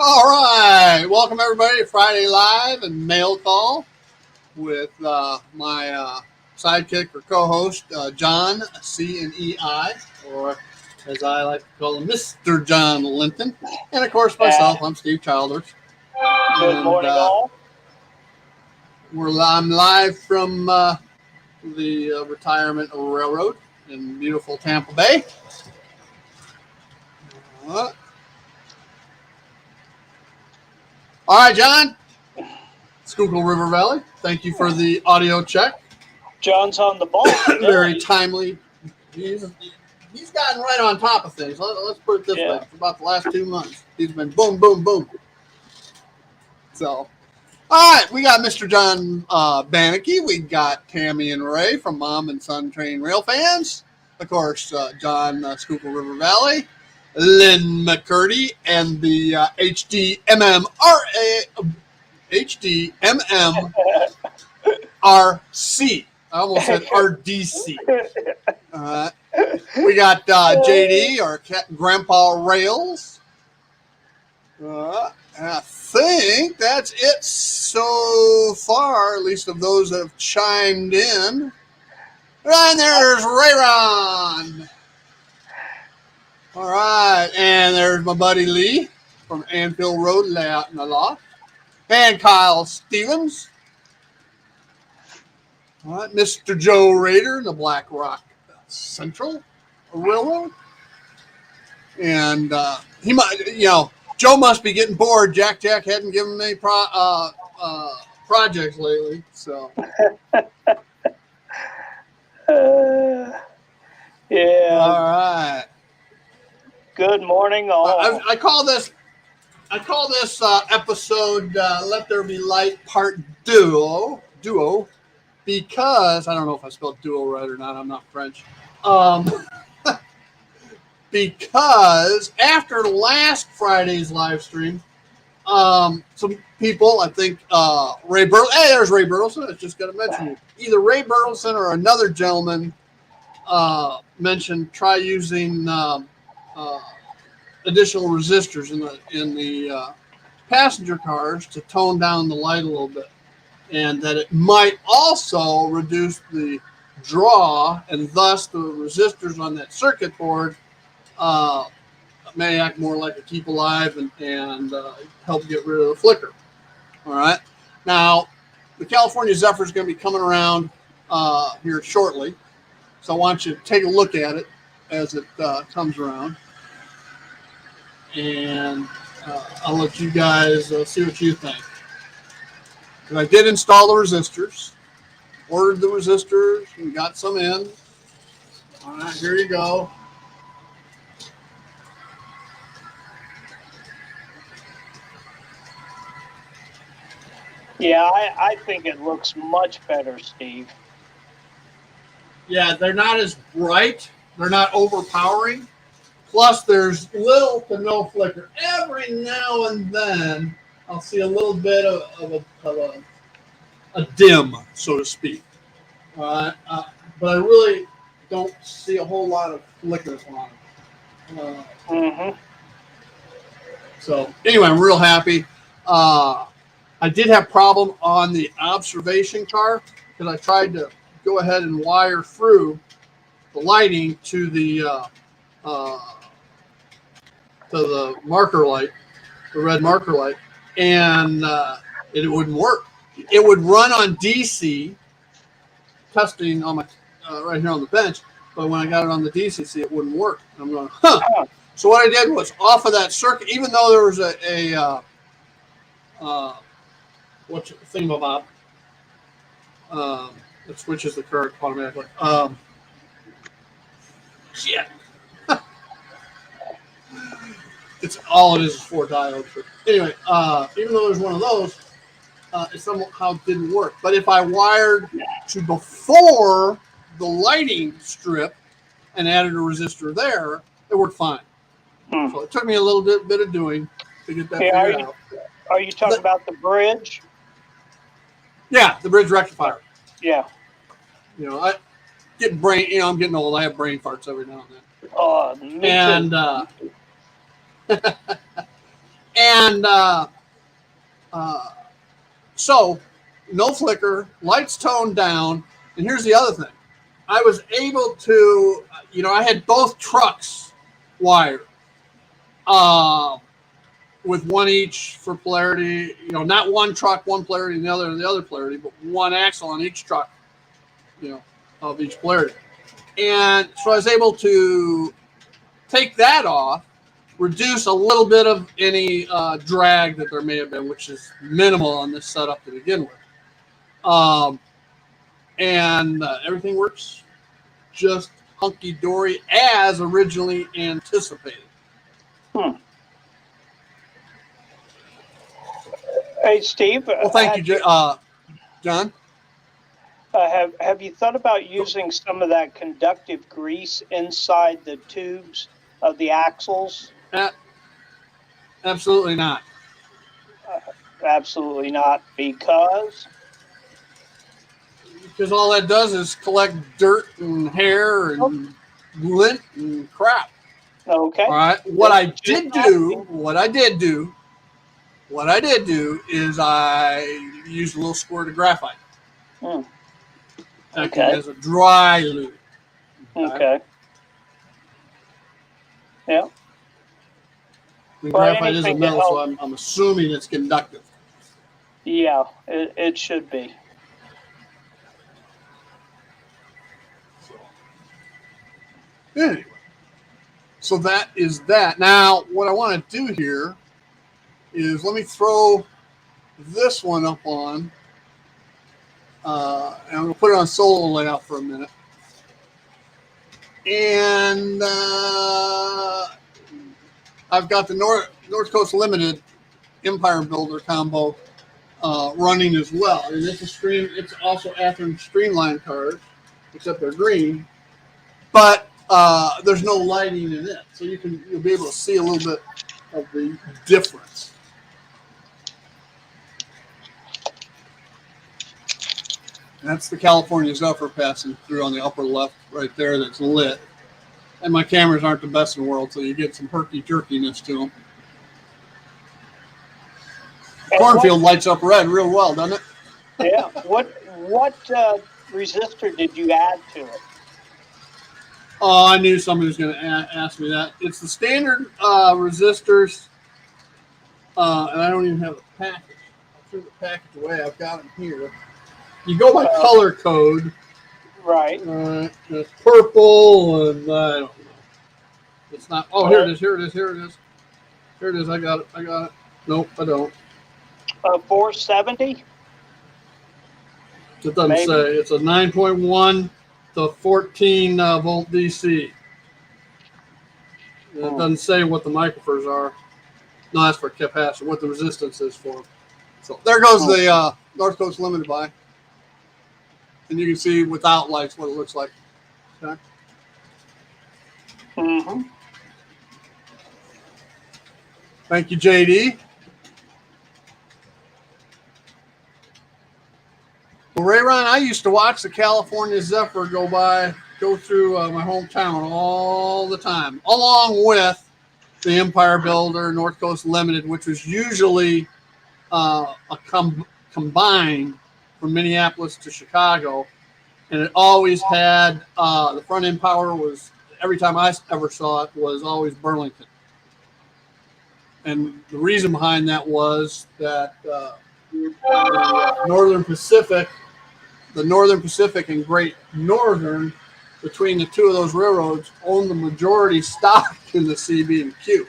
All right, welcome everybody to Friday Live and Mail Call with my sidekick or co-host John C&EI, or as I like to call him, Mr. John Linton, and of course myself. I'm Steve Childers. Good morning, all. I'm live from the Retirement Railroad in beautiful Tampa Bay. All right, John. Schuylkill River Valley. Thank you for the audio check. John's on the ball. Very timely. He's gotten right on top of things. Let's put it this way. For about the last 2 months, he's been boom, boom, boom. So, all right, we got Mr. John Bannicky. We got Tammy and Ray from Mom and Son Train Rail Fans. Of course, John Schuylkill River Valley. Lynn McCurdy and the HDMMRC. I almost said RDC. We got JD, our Grandpa Rails. I think that's it so far, at least of those that have chimed in. And there's Rayron. All right, and there's my buddy Lee from Anfield Road Layout and the Loft. And Kyle Stevens. All right, Mr. Joe Rader, the Black Rock Central Railroad. And he might, Joe must be getting bored. Jack hadn't given me projects lately, so. Yeah. All right. Good morning, all. I call this episode "Let There Be Light" Part Duo, because I don't know if I spelled duo right or not. I'm not French. Because after last Friday's live stream, some people, I think Ray Burleson. Hey, there's Ray Burleson. I was just going to mention you. Either Ray Burleson or another gentleman mentioned try using additional resistors in the passenger cars to tone down the light a little bit, and that it might also reduce the draw, and thus the resistors on that circuit board may act more like a keep alive and help get rid of the flicker. All right. Now, the California Zephyr is going to be coming around here shortly, so I want you to take a look at it as it comes around, and I'll let you guys see what you think. And I did install the resistors, ordered the resistors, and got some in. All right, here you go. Yeah, I think it looks much better, Steve. Yeah, they're not as bright. They're not overpowering. Plus, there's little to no flicker. Every now and then, I'll see a little bit of a dim, so to speak. But I really don't see a whole lot of flickers on it. So, anyway, I'm real happy. I did have problem on the observation car because I tried to go ahead and wire through the lighting to the marker light, the red marker light, and it wouldn't work. It would run on DC, testing on my right here on the bench, but when I got it on the DCC, it wouldn't work. And I'm going, huh. So what I did was off of that circuit, even though there was a what's the thingamabob that switches the current automatically. Shit. It's all it is 4 diodes. But anyway, even though there's one of those, it somehow didn't work. But if I wired to before the lighting strip and added a resistor there, it worked fine. So it took me a little bit of doing to get that figured out. Are you talking about the bridge? Yeah, the bridge rectifier. Yeah. I'm getting old. I have brain farts every now and then. Me too. And And so no flicker, lights toned down. And here's the other thing. I was able to, I had both trucks wired with one each for polarity, not one truck, one polarity, and the other polarity, but one axle on each truck, of each polarity. And so I was able to take that off, reduce a little bit of any drag that there may have been, which is minimal on this setup to begin with. And everything works just hunky-dory as originally anticipated. Hey, Steve. Well, thank you, John. Have you thought about using some of that conductive grease inside the tubes of the axles? Absolutely not. Absolutely not, because all that does is collect dirt and hair and lint and crap. Okay. All right. What I did do is I used a little squirt of graphite. Okay. As a dry lube. Okay. Yeah. The graphite is a metal, so I'm assuming it's conductive. Yeah, it should be. Anyway, so that is that. Now, what I want to do here is let me throw this one up on, and I'm going to put it on solo layout for a minute. And I've got the North Coast Limited Empire Builder combo running as well. And it's also Athearn streamline cars, except they're green. But there's no lighting in it, so you'll be able to see a little bit of the difference. That's the California Zephyr passing through on the upper left right there that's lit. And my cameras aren't the best in the world, so you get some herky-jerkiness to them. Cornfield lights up red real well, doesn't it? Yeah. What resistor did you add to it? Oh, I knew somebody was going to ask me that. It's the standard resistors, and I don't even have a package. I threw the package away. I've got them here. You go by color code. Right. It's purple, and I don't know. It's not. Oh, here it is. Here it is. I got it. Nope, I don't. 470? It doesn't say. It's a 9.1 to 14 volt DC. It doesn't say what the microphers are. No, that's for capacitor. What the resistance is for. So there goes the North Coast Limited by. And you can see without lights what it looks like. Okay. Mm-hmm. Thank you, JD. Well, Ray Ron, I used to watch the California Zephyr go through my hometown all the time, along with the Empire Builder, North Coast Limited, which was usually a combined from Minneapolis to Chicago. And it always had the front end power was, every time I ever saw it, was always Burlington. And the reason behind that was that the Northern Pacific and Great Northern, between the two of those railroads, owned the majority stock in the CB and Q.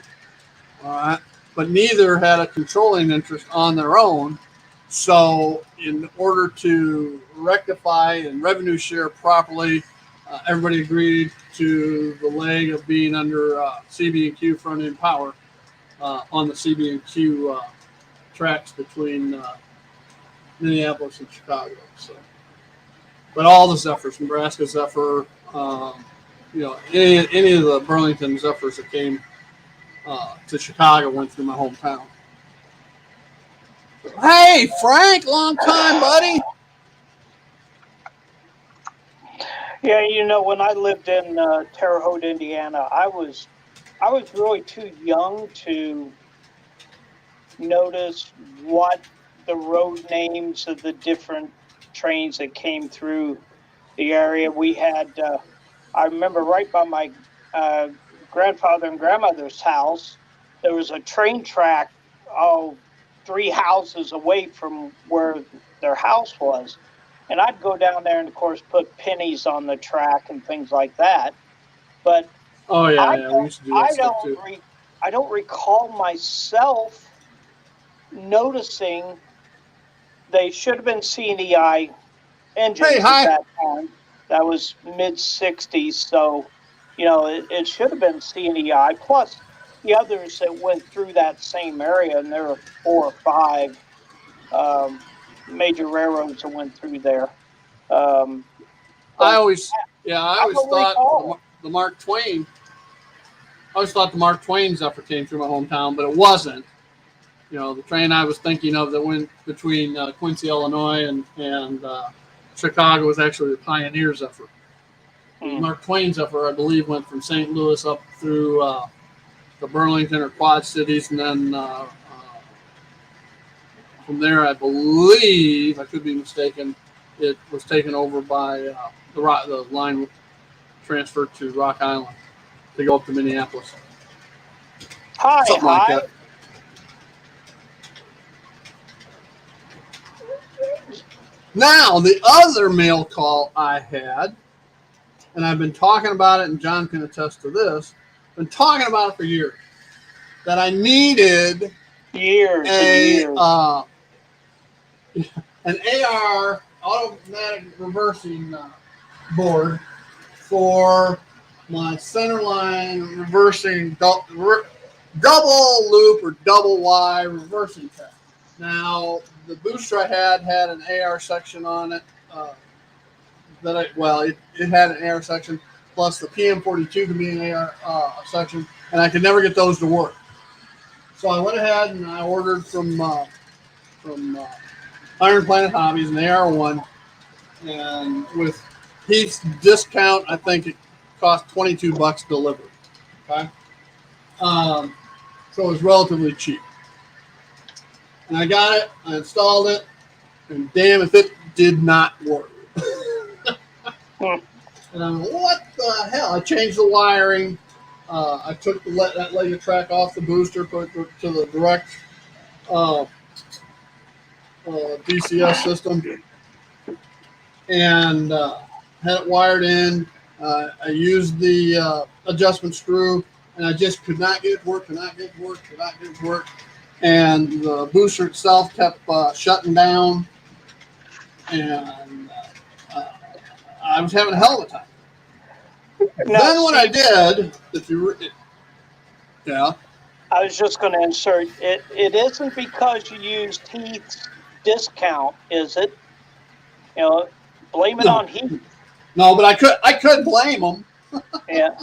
All right, but neither had a controlling interest on their own. So, in order to rectify and revenue share properly, everybody agreed to the leg of being under CB and Q front end power on the CB and Q tracks between Minneapolis and Chicago. So, but all the Zephyrs, Nebraska Zephyr, any of the Burlington Zephyrs that came to Chicago went through my hometown. Hey, Frank, long time, buddy. Yeah, when I lived in Terre Haute, Indiana, I was really too young to notice what the road names of the different trains that came through the area. We had, I remember right by my grandfather and grandmother's house, there was a train track, 3 houses away from where their house was. And I'd go down there and, of course, put pennies on the track and things like that. But Oh yeah, we used to do that stuff too. I don't recall myself noticing they should have been CNEI engines at that time. That was mid-'60s, so it should have been CNEI. Plus the others that went through that same area, and there were 4 or 5 major railroads that went through there. I always thought the Mark Twain. I always thought the Mark Twain Zephyr came through my hometown, but it wasn't. The train I was thinking of that went between Quincy, Illinois, and Chicago was actually the Pioneer Zephyr. The Mark Twain Zephyr, I believe, went from St. Louis up through the Burlington or Quad Cities, and then from there, I believe, I could be mistaken, it was taken over by the line transferred to Rock Island to go up to Minneapolis. Something like that. Now, the other mail call I had, and I've been talking about it, and John can attest to this, been talking about it for years, that I needed an AR automatic reversing board for my centerline reversing double loop or double Y reversing test. Now, the booster I had an AR section on it. It had an AR section, plus the PM42 could be an AR section, and I could never get those to work. So I went ahead and I ordered from Iron Planet Hobbies an AR1, and with Heath's discount, I think it cost $22 delivered. Okay, so it was relatively cheap. And I got it, I installed it, and damn if it did not work. And I'm like, what the hell? I changed the wiring. I took that leg of track off the booster, put it to the direct DCS system, and had it wired in. I used the adjustment screw, and I just could not get it to work, And the booster itself kept shutting down, and I was having a hell of a time. Then what I did, I was just going to insert, it isn't because you used Heath's discount, is it? Blame it on Heath. No, but I could blame them. Yeah.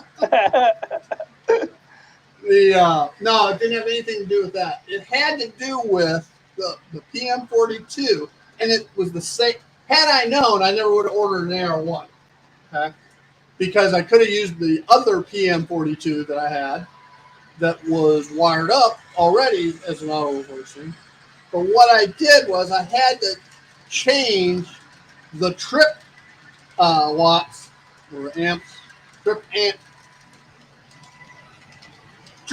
No, it didn't have anything to do with that. It had to do with the PM42, and it was the same. Had I known, I never would have ordered an AR1, okay? Because I could have used the other PM42 that I had that was wired up already as an auto reversing. But what I did was I had to change the trip watts or amps, trip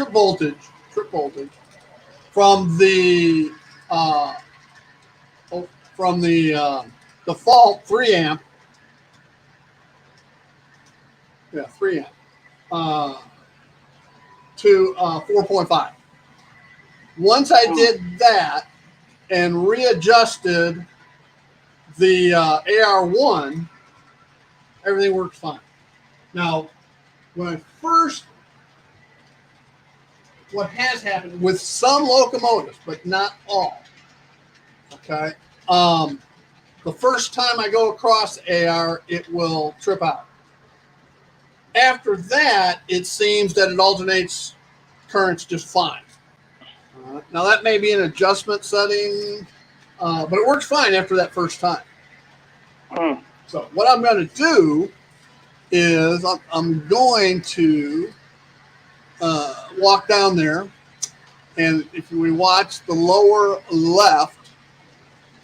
voltage from the default 3 amp. Yeah, 3 amp to 4.5. Once I did that and readjusted the AR1, everything worked fine. Now, what has happened with some locomotives, but not all, okay, the first time I go across AR, it will trip out. After that, it seems that it alternates currents just fine. Now, that may be an adjustment setting, but it works fine after that first time. So what I'm going to do is I'm going to walk down there And if we watch the lower left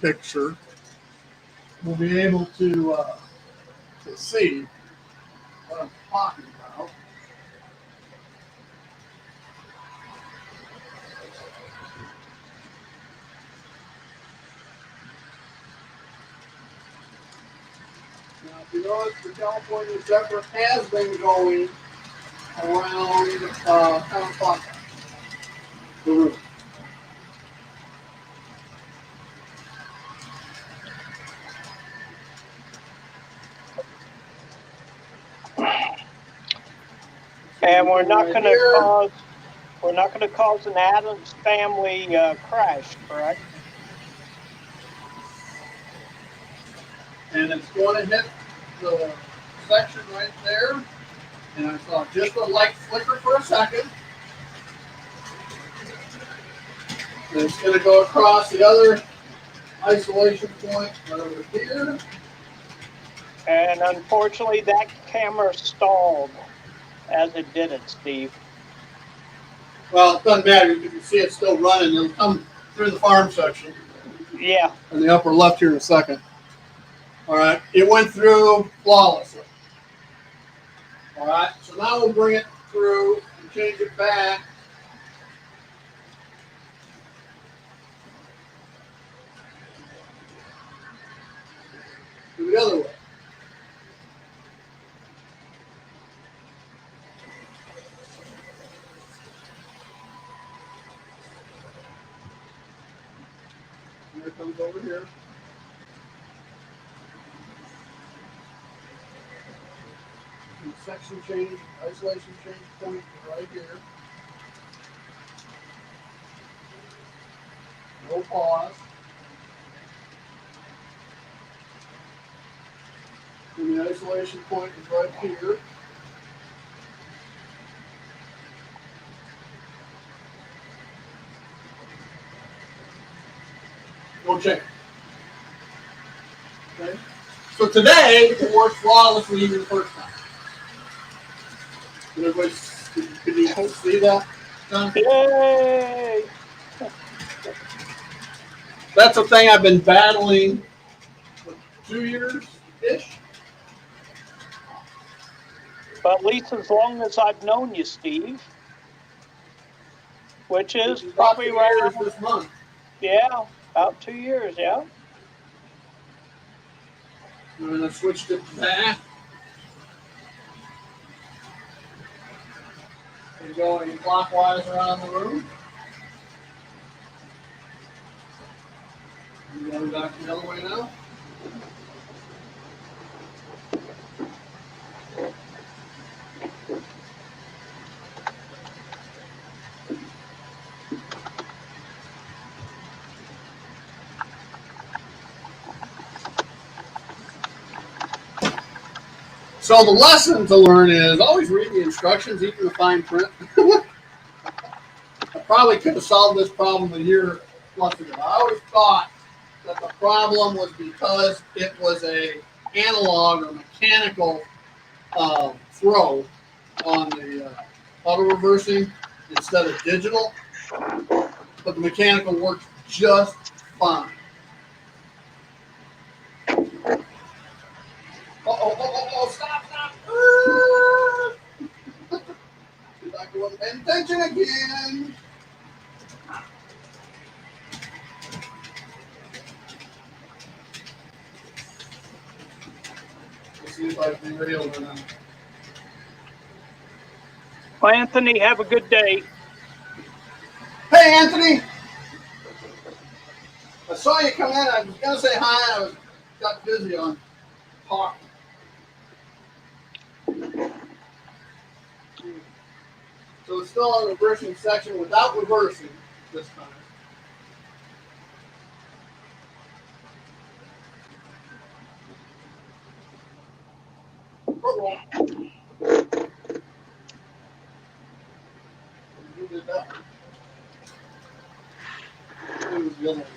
picture, we'll be able to see what I'm talking about. Now, if you notice, the California Zephyr has been going around counterclockwise the room. And we're not going to cause an Adams family crash, correct? And it's going to hit the section right there. And I saw just a light flicker for a second. And it's going to go across the other isolation point right over here. And unfortunately, that camera stalled as it did it, Steve. Well, it doesn't matter. You can see it's still running. It'll come through the farm section. Yeah. In the upper left here in a second. All right. It went through flawlessly. All right. So now we'll bring it through and change it back. To the other way. Here it comes over here. And section change, isolation change point right here. No pause. And the isolation point is right here. No change. Okay. So today it worked flawlessly even the first time. Could you see that? Yay! That's a thing I've been battling for 2 years-ish. But at least as long as I've known you, Steve, which is probably around this month. Yeah, about 2 years, yeah. And I switched it back. And going clockwise around the room. And going back the other way now. So the lesson to learn is always read the instructions, even the fine print. I probably could have solved this problem a year plus ago. I always thought that the problem was because it was a analog or mechanical throw on the auto reversing instead of digital, but the mechanical works just fine. Stop. Did I go with intention again? Let's see if I can derail or not. Well, Anthony, have a good day. Hey, Anthony. I saw you come in. I was going to say hi. I got busy on talking. So it's still on the reversing section without reversing this time. Who did that? It was the other one.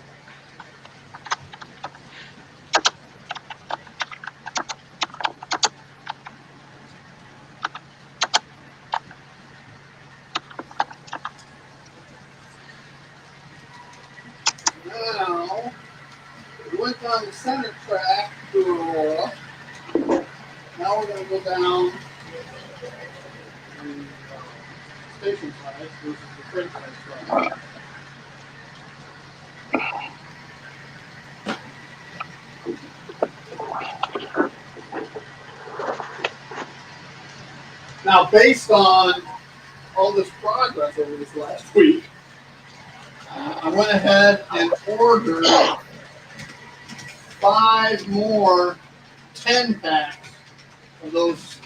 went down the center track to Aurora. Now we're going to go down the station side versus the freight side. Now, based on all this progress over this last week, I went ahead and ordered 5 more 10-packs of those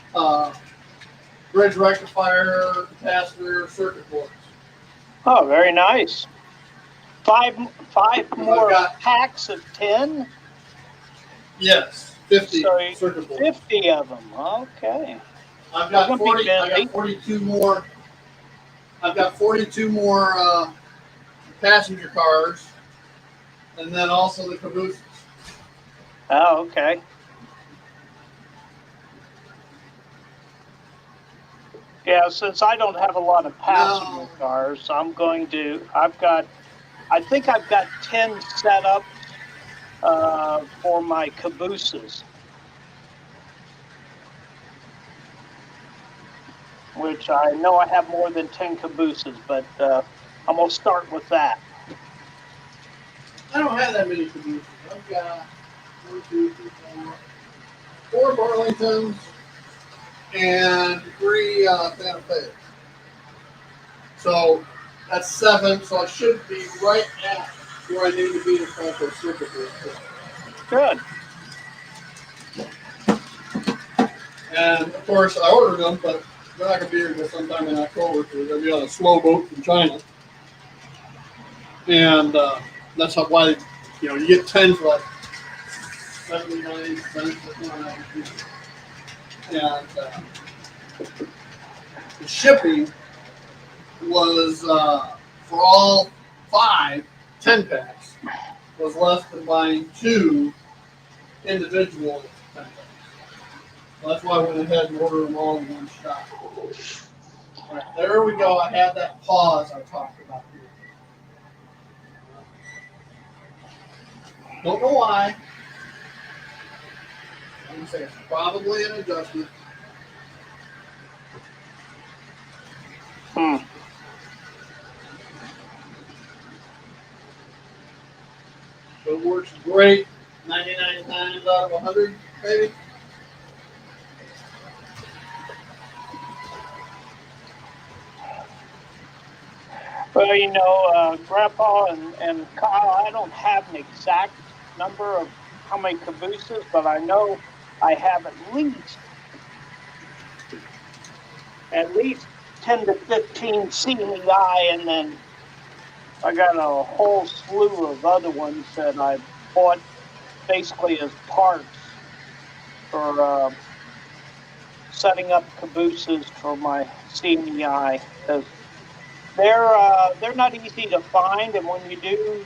bridge rectifier capacitor circuit boards. Oh, very nice. Five more packs of 10? Yes, 50 so circuit boards. 50 of them. Okay. I've got 40. I got 42 more. I've got 42 more passenger cars, and then also the cabooses. Oh, okay. Yeah, since I don't have a lot of passenger cars, I think I've got 10 set up for my cabooses, which I know I have more than 10 cabooses, but I'm going to start with that. I don't have that many cabooses. I've got 1, 2, 3, 4 Burlingtons and 3 Santa Fe. So that's 7. So I should be right at where I need to be to call for a circuit board. Good. And of course, I ordered them, but they're not going to be here until sometime in October because they're going to be on a slow boat from China. And that's why you get 10 for like 79 cents. And the shipping was for all 5 10-packs was less than buying 2 individual 10-packs. So that's why I went ahead and ordered them all in one shot. All right, there we go. I had that pause I talked about here. Don't know why. I'm going to say it's probably an adjustment. It works great. 99 times out of 100, maybe. Well, Grandpa and Kyle, I don't have an exact number of how many cabooses, but I know I have at least 10 to 15 CMEI, and then I got a whole slew of other ones that I bought basically as parts for setting up cabooses for my CMEI, because they're not easy to find, and when you do,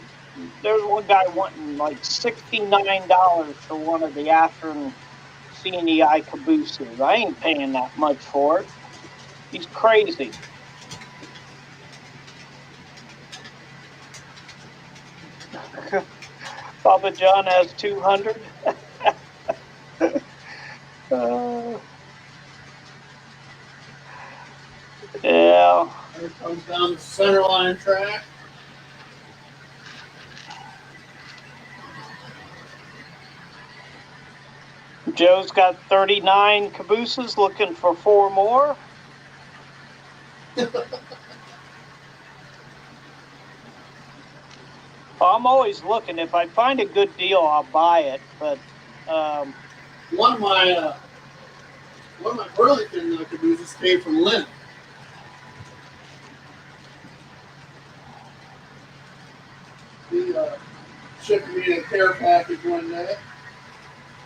there's one guy wanting like $69 for one of the Athearn CNEI cabooses. I ain't paying that much for it. He's crazy. Papa John has 200. Yeah. Here comes down the center line track. Joe's got 39 cabooses, looking for 4 more. I'm always looking. If I find a good deal, I'll buy it. But one of my Burlington cabooses came from Lynn. He shipped me a care package one day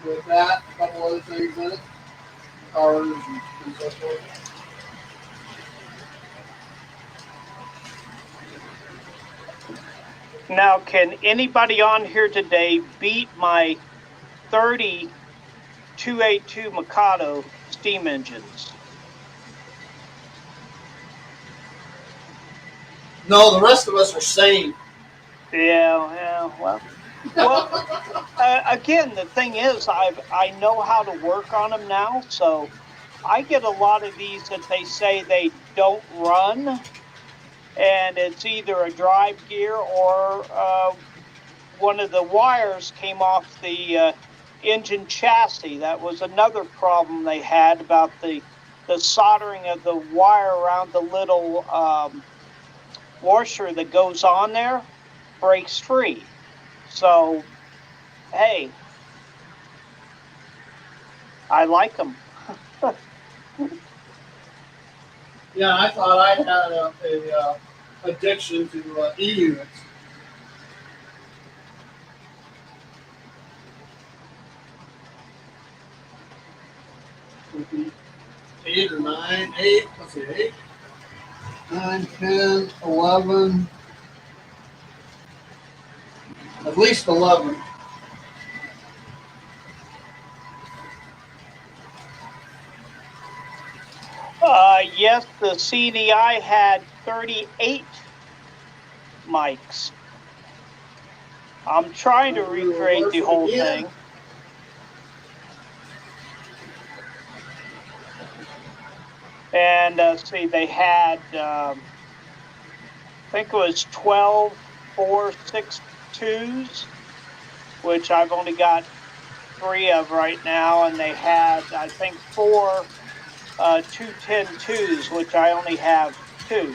with that, a couple other things in it, cars and so forth. Now, can anybody on here today beat my 30 282 Mikado steam engines? No, the rest of us are sane. Yeah, well. Well, again, the thing is, I know how to work on them now, so I get a lot of these that they say they don't run, and it's either a drive gear or one of the wires came off the engine chassis. That was another problem they had about the soldering of the wire around the little washer that goes on there breaks free. So, hey, I like them. Yeah, I thought I had a addiction to e-units. Would be 8 or 9, 8, let's see, 8, 9, 10, 11, at least 11. Yes, the CDI had 38 mics. I'm trying to recreate the whole thing. And see, they had, I think it was 12 4.62s, which I've only got 3 of right now, and they had, I think, 4 2.10.2s, which I only have 2.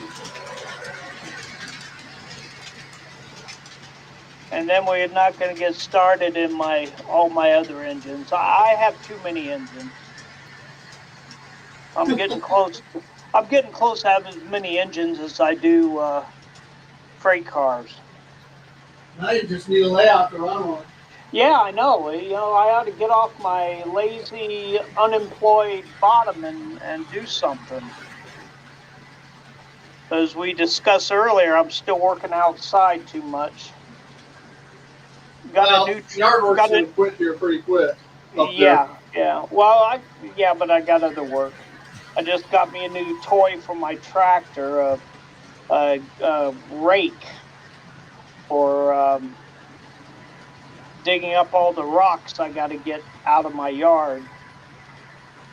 And then we're not going to get started in all my other engines. I have too many engines. I'm getting close. I'm getting close to having as many engines as I do freight cars. Now you just need a layout to run one. Yeah, I know. You know, I ought to get off my lazy, unemployed bottom and do something. As we discussed earlier, I'm still working outside too much. Got a new yard work's gonna quit here pretty quick. Yeah. Well, but I got other work. I just got me a new toy for my tractor, a rake for digging up all the rocks I got to get out of my yard.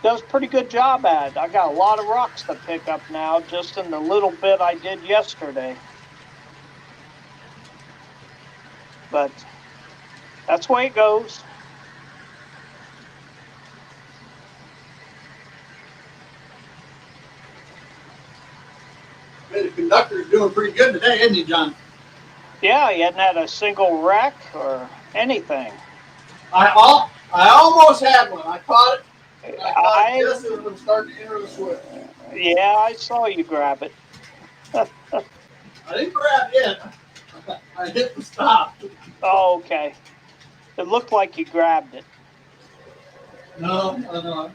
Does a pretty good job at it. I got a lot of rocks to pick up now, just in the little bit I did yesterday. But that's the way it goes. Hey, the conductor's doing pretty good today, isn't he, John? Yeah, he hadn't had a single wreck or anything. I almost had one. I caught it. I guess it was starting to enter the switch. Yeah, I saw you grab it. I didn't grab it. I hit the stop. Oh, okay. It looked like you grabbed it. No, I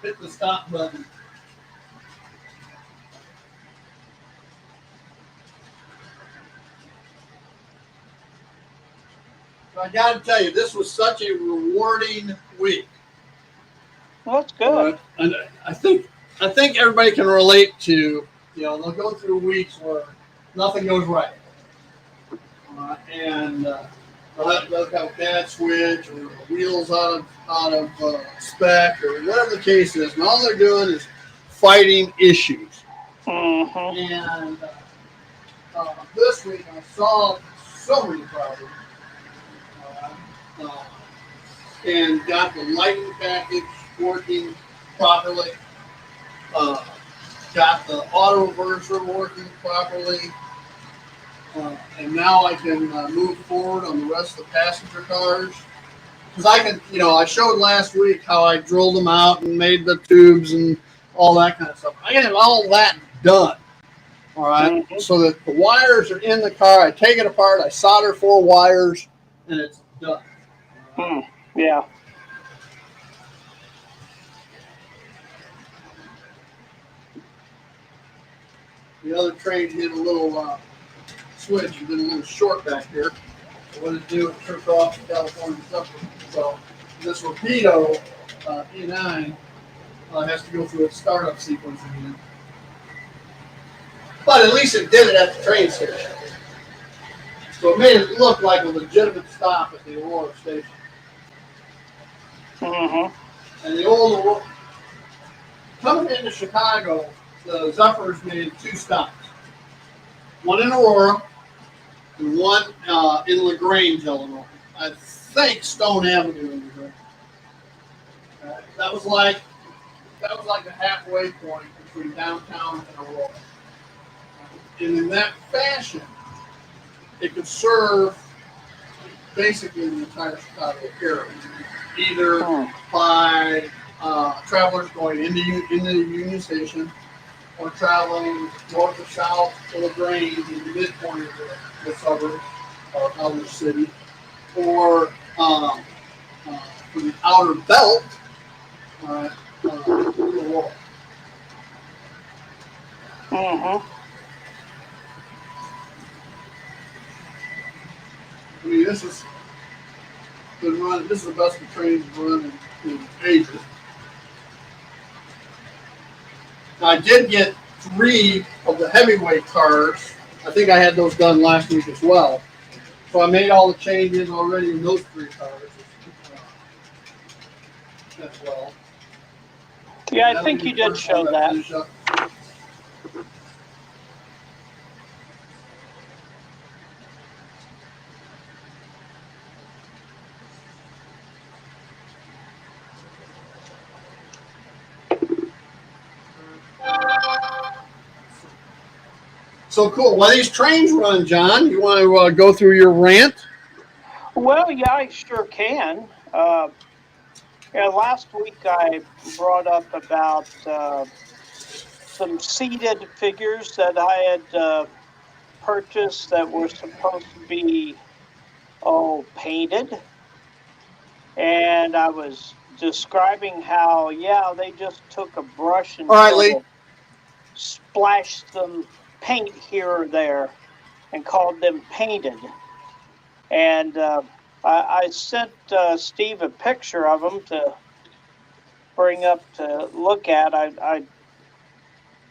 hit the stop button. I got to tell you, this was such a rewarding week. Well, that's good. And I think everybody can relate to, they'll go through weeks where nothing goes right. And they'll have a bad switch or wheels out of spec or whatever the case is. And all they're doing is fighting issues. Mm-hmm. And this week I solved so many problems. And got the lighting package working properly. Got the auto reverser working properly. And now I can move forward on the rest of the passenger cars. Because I can, I showed last week how I drilled them out and made the tubes and all that kind of stuff. I can have all that done. All right. Mm-hmm. So that the wires are in the car. I take it apart. I solder 4 wires and it's done. Yeah. The other train hit a little switch and did a little short back here. So what it do? It tripped off the California subway. So this Rapido E9 has to go through a startup sequence again. But at least it did it at the train station. So it made it look like a legitimate stop at the Aurora station. Mm-hmm. And the old Aurora, coming into Chicago, the Zephyrs made 2 stops. One in Aurora and one in LaGrange, Illinois. I think Stone Avenue in LaGrange. That was like the halfway point between downtown and Aurora. And in that fashion, it could serve basically the entire Chicago area, either by travelers going into the Union Station or traveling north or south to LaGrange in the midpoint of the suburb or outer city, or for the outer belt, the wall. Mm-hmm. I mean, this is the best the train's run in ages. I did get 3 of the heavyweight cars. I think I had those done last week as well. So I made all the changes already in those 3 cars as well. Yeah, I think you did show that. So cool. While these trains run, John, you want to go through your rant? Well, yeah, I sure can. Last week I brought up about some seated figures that I had purchased that were supposed to be painted, and I was describing how they just took a brush and splashed some paint here or there and called them painted. And I sent Steve a picture of them to bring up to look at. I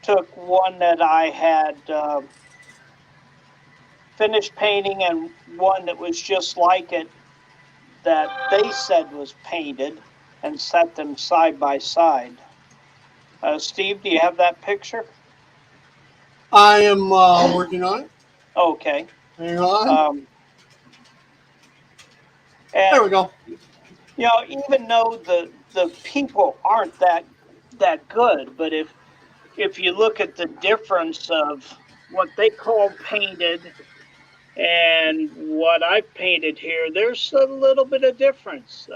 took one that I had finished painting and one that was just like it that they said was painted, and set them side by side. Steve, do you have that picture? I am working on it. Okay. Hang on. And, there we go. Even though the people aren't that good, but if you look at the difference of what they call painted and what I painted here, there's a little bit of difference.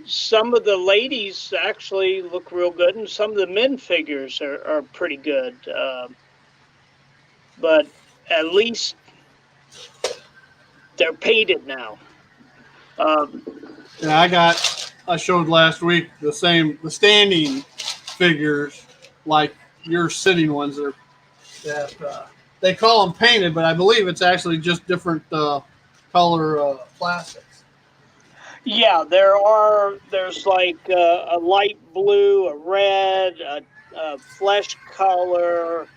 Some of the ladies actually look real good, and some of the men figures are pretty good. But at least they're painted now. I showed last week the standing figures, like your sitting ones that they call them painted, but I believe it's actually just different color plastics. Yeah, there's like a light blue, a red, a flesh color,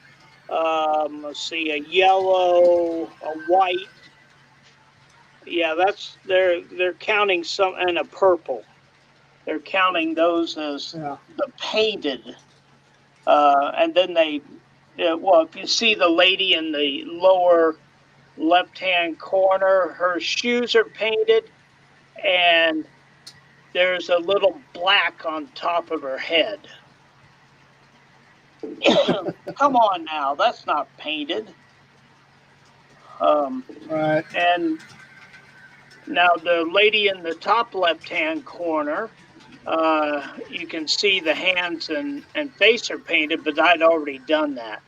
let's see, a yellow, a white. Yeah, they're counting some, and a purple. They're counting those as the painted. And then if you see the lady in the lower left-hand corner, her shoes are painted, and there's a little black on top of her head. Come on now, that's not painted. Right. And now the lady in the top left-hand corner, you can see the hands and face are painted, but I'd already done that.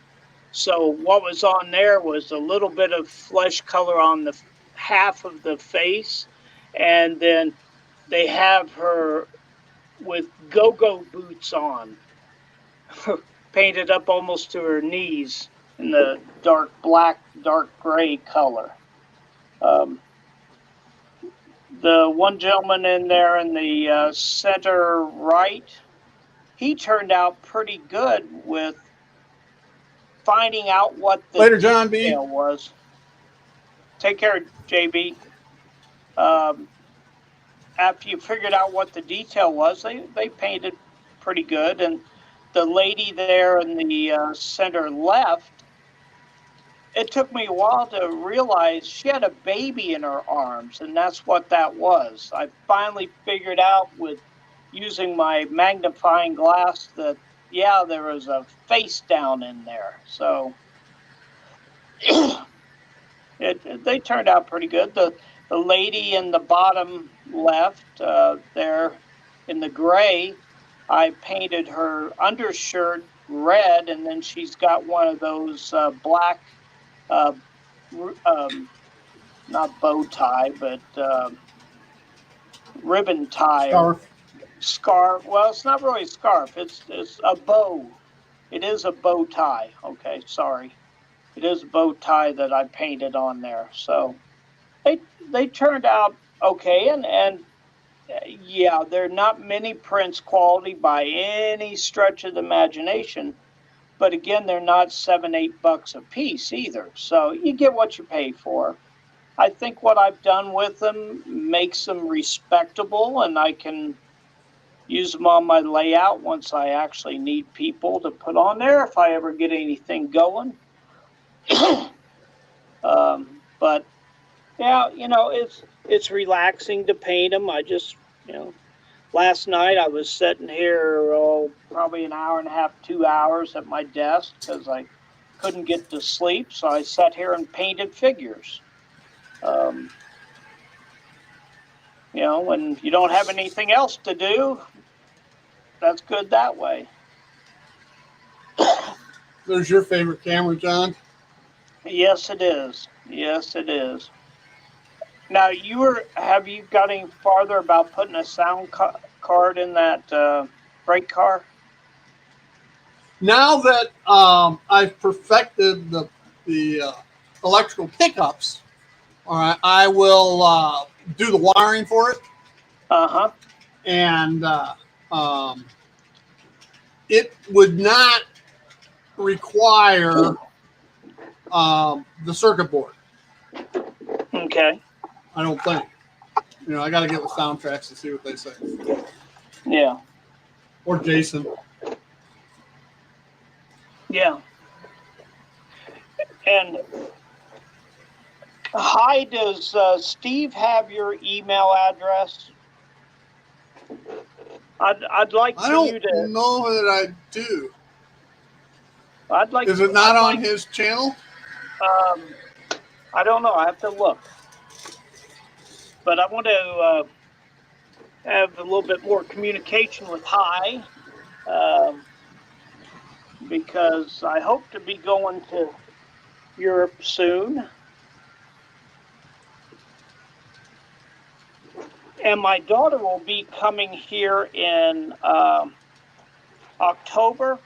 So what was on there was a little bit of flesh color on the half of the face, and then they have her with go-go boots on, painted up almost to her knees in the dark black, dark gray color. The one gentleman in there in the center right, he turned out pretty good with finding out what the Later, John B. detail was. Take care, JB. After you figured out what the detail was, they painted pretty good. And the lady there in the center left, it took me a while to realize she had a baby in her arms, and that's what that was. I finally figured out with using my magnifying glass that, yeah, there was a face down in there. So they turned out pretty good. The lady in the bottom left there in the gray, I painted her undershirt red, and then she's got one of those black, not bow tie, but ribbon tie. Scarf. Well, it's not really a scarf. It's a bow. It is a bow tie. Okay, sorry. It is a bow tie that I painted on there. So they turned out okay, and yeah, they're not many prints quality by any stretch of the imagination. But again, they're not $7-8 a piece either. So you get what you pay for. I think what I've done with them makes them respectable, and I can use them on my layout once I actually need people to put on there if I ever get anything going. But yeah, it's relaxing to paint them. I just, last night I was sitting here probably an hour and a half, 2 hours at my desk because I couldn't get to sleep. So I sat here and painted figures. When you don't have anything else to do, that's good that way. There's your favorite camera, John. Yes, it is. Yes, it is. Now, have you got any farther about putting a sound card in that brake car? Now that I've perfected the electrical pickups, all right, I will do the wiring for it. Uh-huh. And it would not require the circuit board. Okay. I don't think. I got to get with Soundtracks to see what they say. Yeah. Or Jason. Yeah. And hi, does Steve have your email address? I'd like for you to. I don't know that I do. I'd like. Is it not on his channel? I don't know. I have to look. But I want to have a little bit more communication with Hi, because I hope to be going to Europe soon. And my daughter will be coming here in October,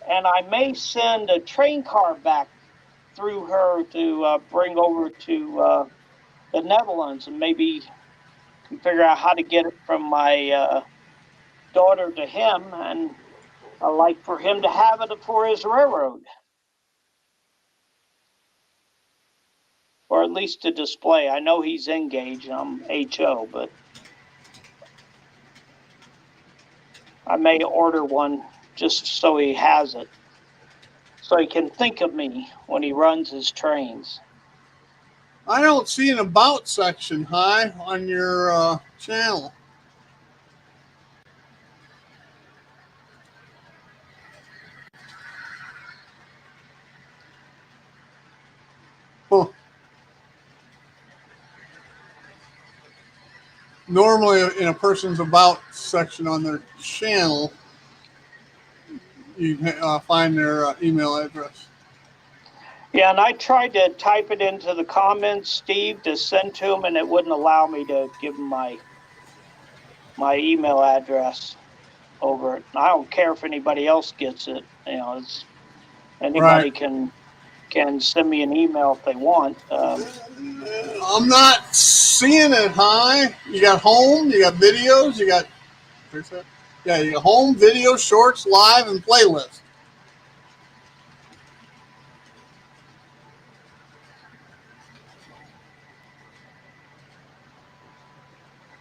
and I may send a train car back through her to bring over to the Netherlands, and maybe can figure out how to get it from my daughter to him, and I like for him to have it for his railroad, or at least a display. I know he's engaged. I'm HO, but I may order one just so he has it, so he can think of me when he runs his trains. I don't see an about section, Hi, on your channel. Huh. Normally, in a person's about section on their channel, you find their email address. Yeah, and I tried to type it into the comments, Steve, to send to him, and it wouldn't allow me to give him my email address over it. I don't care if anybody else gets it. It's anybody Right. can send me an email if they want. I'm not seeing it, Hi. You got home, you got videos, you got you got home, video, shorts, live, and playlist.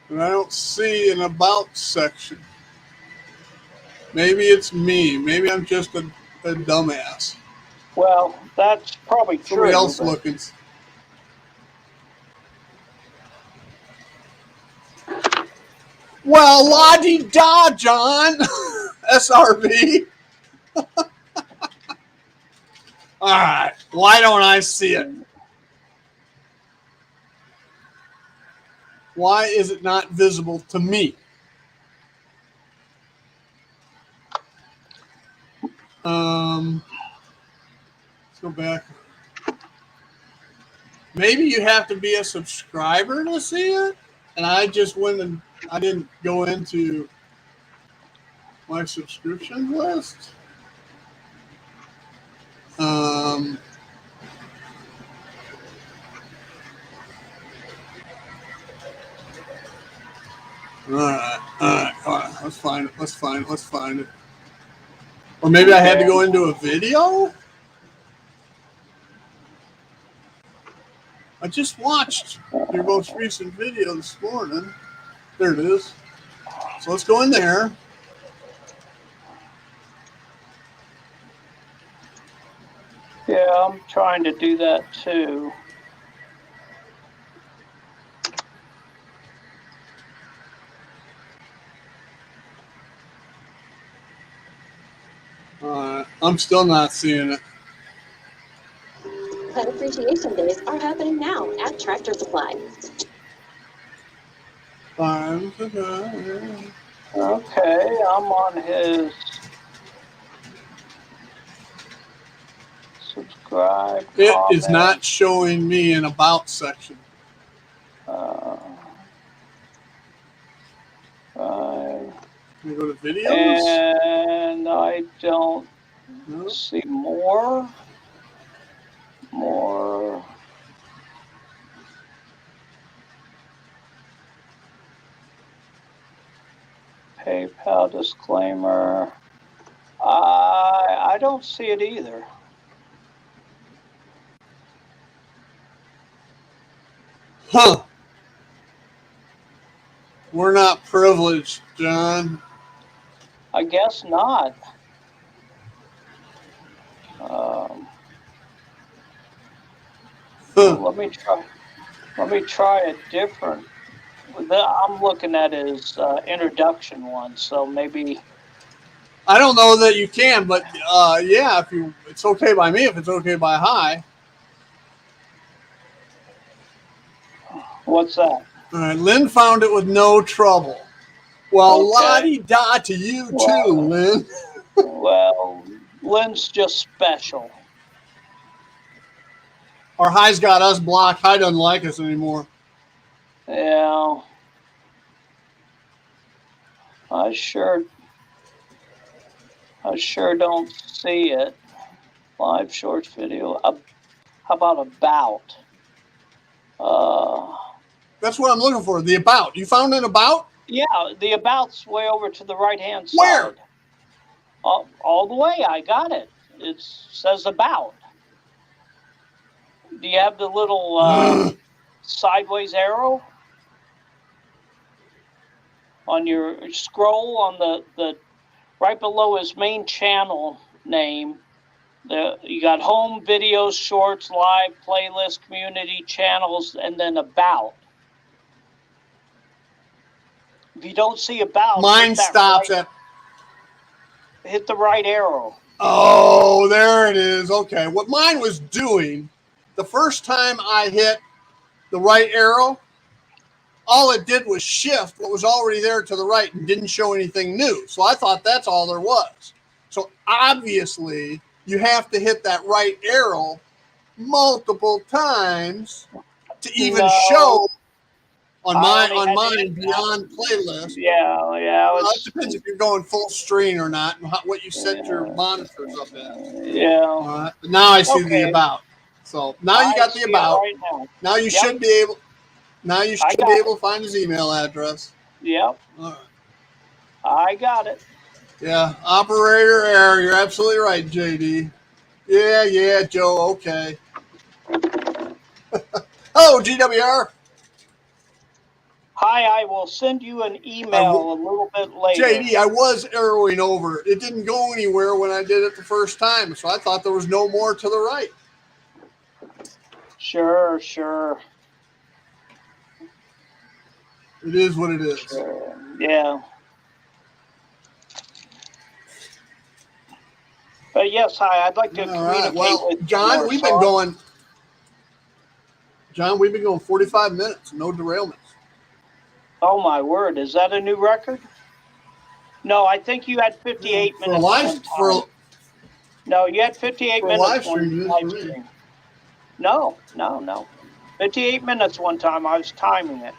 And I don't see an about section. Maybe it's me. Maybe I'm just a dumbass. Well, that's probably true. Somebody else looking. Well, la-di-da, John. SRV. All right. Why don't I see it? Why is it not visible to me? Let's go back. Maybe you have to be a subscriber to see it. And I just went and I didn't go into my subscription list. All right. Let's find it. Or maybe I had to go into a video? I just watched your most recent video this morning. There it is. So let's go in there. Yeah, I'm trying to do that too. I'm still not seeing it. Pet appreciation days are happening now at Tractor Supply. Okay, I'm on his subscribe. It comment. is not showing me an about section. Can we go to videos? And I don't see more. PayPal disclaimer. I don't see it either. Huh. We're not privileged, John. I guess not. Let me try a different. I'm looking at his introduction one, so maybe. I don't know that you can, but yeah, it's okay by me if it's okay by Hi. What's that? All right, Lynn found it with no trouble. Well, Okay. la-di-da to you too, Lynn. Well, Lynn's just special. Our Hi's got us blocked. Hi doesn't like us anymore. Yeah. I sure don't see it. Live shorts video. How about about? That's what I'm looking for. The about. You found an about? Yeah, the about's way over to the right-hand side. Where? All the way. I got it. It says about. Do you have the little sideways arrow on your scroll on the right below his main channel name? You got home, videos, shorts, live, playlist, community, channels, and then about. If you don't see about, mine stops at. Hit the right arrow. Oh, there it is. Okay. What mine was doing, the first time I hit the right arrow, all it did was shift what was already there to the right and didn't show anything new. So I thought that's all there was. So obviously, you have to hit that right arrow multiple times to even show on mine beyond playlist. Yeah. It depends if you're going full screen or not and what you set your monitors up at. Yeah. But now I see the about. So now you got the about. Right now you should be able. Now you should be able to find his email address. Yep. All right. I got it. Yeah, operator error. You're absolutely right, JD. Yeah, Joe. Okay. Oh, GWR. Hi, Hi, I will send you an email a little bit later. JD, I was arrowing over. It didn't go anywhere when I did it the first time, so I thought there was no more to the right. Sure, sure. It is what it is. Sure. Yeah. But yes, hi, I'd like to communicate with John, your we've son. been going. John, we've been going 45 minutes, no derailments. Oh my word, is that a new record? No, I think you had 58 For minutes. live, No, you had 58 for minutes live stream, live stream. No. 58 minutes one time. I was timing it.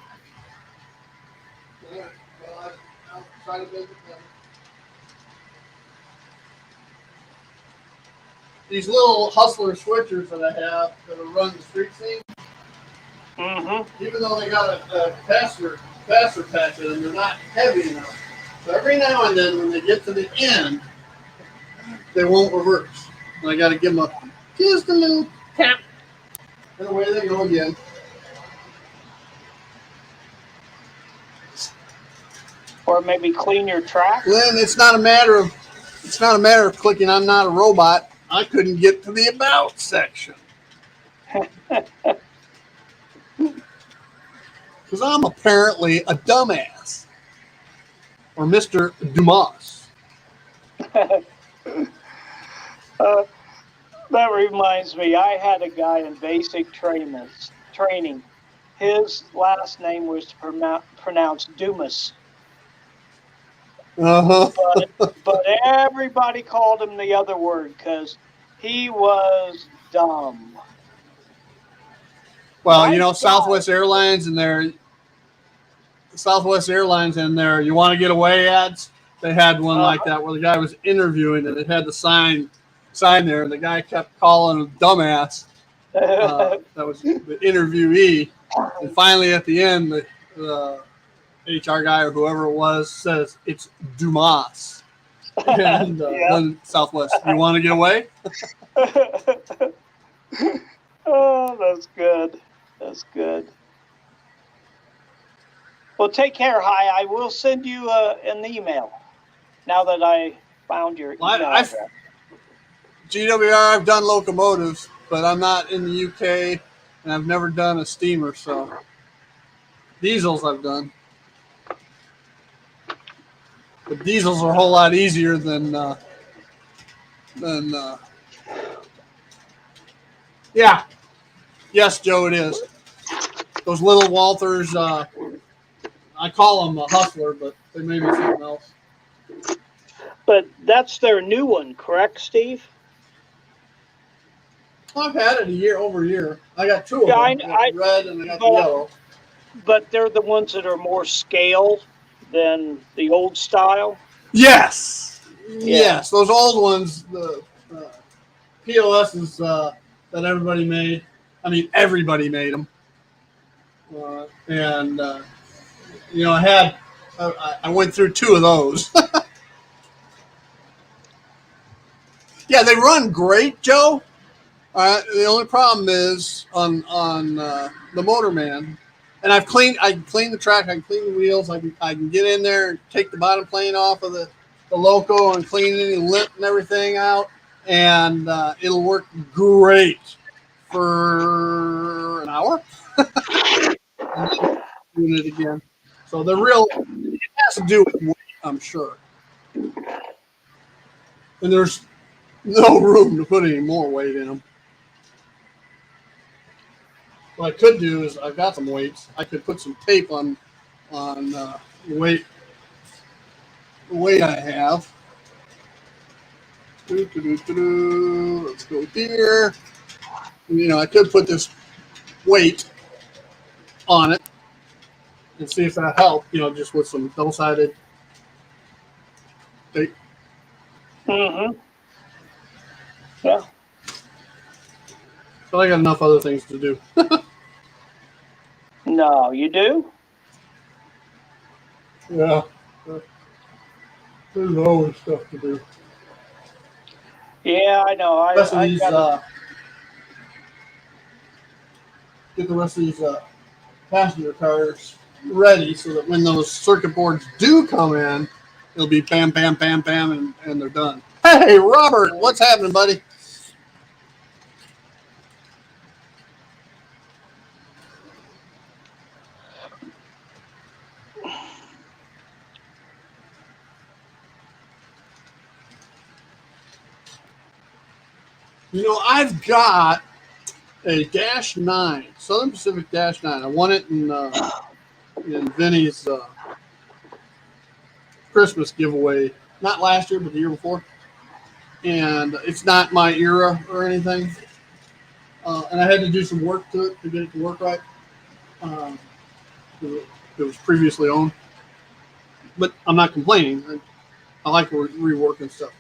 These little hustler switchers that I have that are running the street scene, even though they got a capacitor patch in them, they're not heavy enough. So every now and then, when they get to the end, they won't reverse. And I got to give them just a little tap, and away they go again. Or maybe clean your track. Lynn, it's not a matter of clicking. I'm not a robot. I couldn't get to the about section. Because I'm apparently a dumbass. Or Mr. Dumas. That reminds me, I had a guy in basic training. His last name was pronounced Dumas. But everybody called him the other word because he was dumb. Well, you know, Southwest Airlines and their you want to get away ads. They had one like that where the guy was interviewing and it had the sign there, and the guy kept calling him dumbass. That was the interviewee, and finally at the end, the HR guy or whoever it was says it's Dumas, and then Southwest. You want to get away? Oh, that's good. That's good. Well, take care. Hi, I will send you an email now that I found your email address. GWR, I've done locomotives, but I'm not in the UK, and I've never done a steamer, so diesels I've done. But diesels are a whole lot easier than yeah. Yes, Joe, it is. Those little Walthers, I call them a hustler, but they may be something else. But that's their new one, correct, Steve? I've had it over a year. I got two of them. I got the red and I got the yellow. But they're the ones that are more scale than the old style? Yes. Yeah. Yes, those old ones, the POSs that everybody made. I mean, everybody made them. And you know, I went through two of those. Yeah, they run great, Joe. The only problem is on the Motorman, and I cleaned the track, I can clean the wheels, I can get in there and take the bottom plane off of the loco and clean any lint and everything out, and it'll work great for an hour. And then doing it again. So it has to do with weight, I'm sure. And there's no room to put any more weight in them. What I could do is I've got some weights. I could put some tape on the weight I have. Let's go here. And, you know, I could put this weight on it and see if that helped. You know, just with some double-sided tape. Mm-hmm. Yeah. But I got enough other things to do. No, you do? Yeah. There's always stuff to do. Yeah, I know. Get the rest of these passenger cars ready so that when those circuit boards do come in, it'll be bam, bam, bam, bam, and they're done. Hey, Robert, what's happening, buddy? You know, I've got a Dash 9, Southern Pacific Dash 9. I won it in Vinny's Christmas giveaway, not last year, but the year before. And it's not my era or anything. And I had to do some work to it to get it to work right. It was previously owned. But I'm not complaining. I like reworking stuff.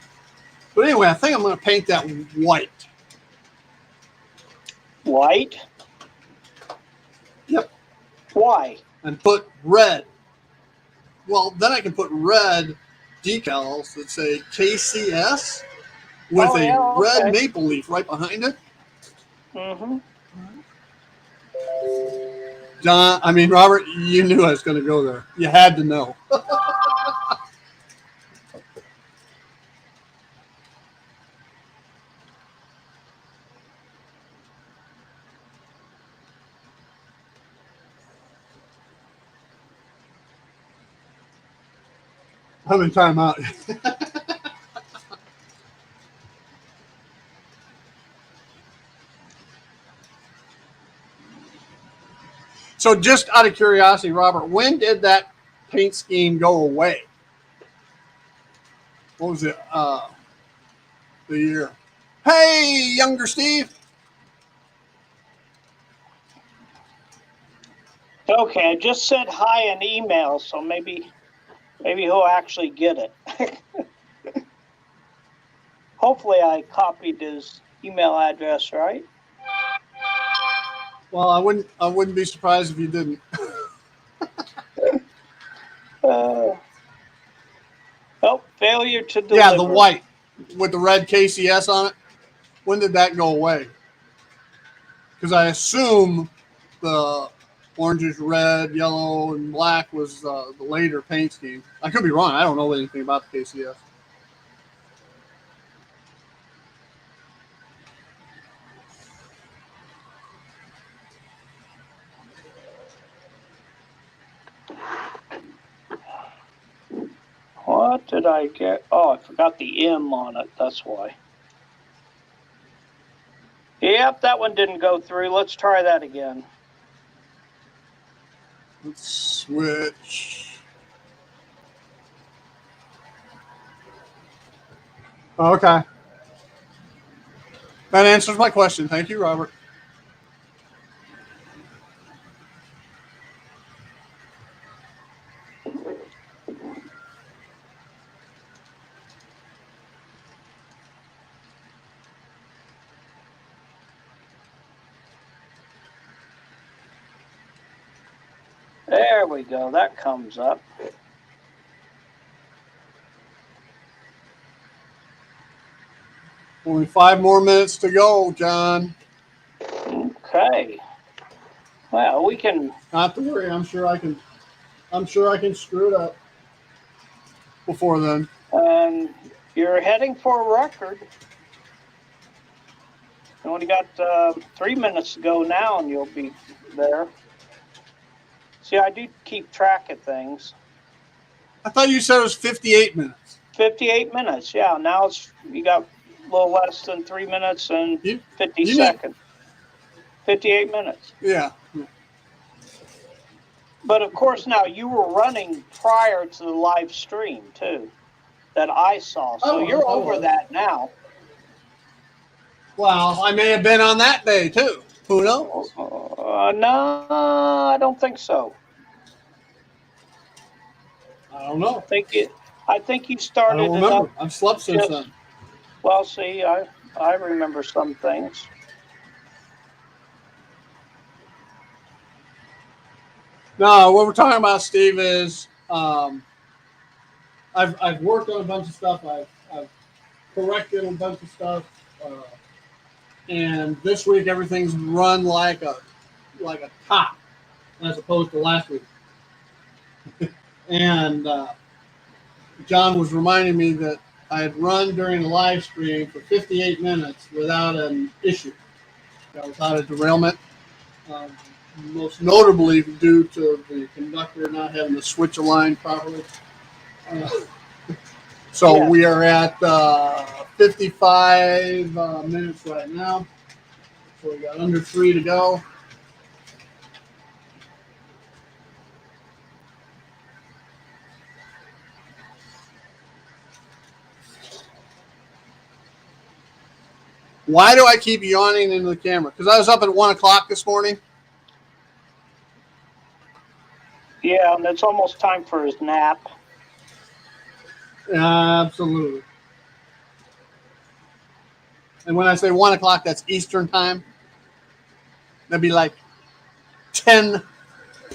But anyway, I think I'm going to paint that white. White? Yep. Why? And put red. Well, then I can put red decals that say KCS with red maple leaf right behind it. Mm-hmm. Robert, you knew I was going to go there. You had to know. I'm in timeout. So just out of curiosity, Robert, when did that paint scheme go away? What was it? The year. Hey, younger Steve. Okay, I just sent hi an email, so maybe he'll actually get it. Hopefully I copied his email address right. Well, I wouldn't be surprised if you didn't. Failure to deliver. Yeah, the white with the red KCS on it. When did that go away? Because I assume the oranges, red, yellow, and black was the later paint scheme. I could be wrong. I don't know anything about the KCS. What did I get? Oh, I forgot the M on it. That's why. Yep, that one didn't go through. Let's try that again. Let's switch. Okay. That answers my question. Thank you, Robert. There we go. That comes up. Only 5 more minutes to go, John. Okay. Well, we can. Not to worry. I'm sure I can screw it up before then. You're heading for a record. You only got 3 minutes to go now, and you'll be there. See, I do keep track of things. I thought you said it was 58 minutes. 58 minutes, yeah. Now you got a little less than 3 minutes and 50 seconds. 58 minutes. Yeah. But of course, now you were running prior to the live stream too, that I saw. So you're over that now. Well, I may have been on that day too. Who knows? No, I don't think so. I don't know. I think you started. I don't remember. I've slept since then. Well, see, I remember some things. No, what we're talking about, Steve, is I've worked on a bunch of stuff. I've corrected a bunch of stuff, and this week everything's run like a top, as opposed to last week. And John was reminding me that I had run during the live stream for 58 minutes without an issue, without a derailment. Um, Most notably due to the conductor not having the switch aligned properly. Uh, so Yeah. we are at 55 minutes right now. So we got under 3 to go. Why do I keep yawning into the camera? Because I was up at 1 o'clock this morning. Yeah, and it's almost time for his nap. Absolutely. And when I say 1 o'clock, that's Eastern time. That'd be like 10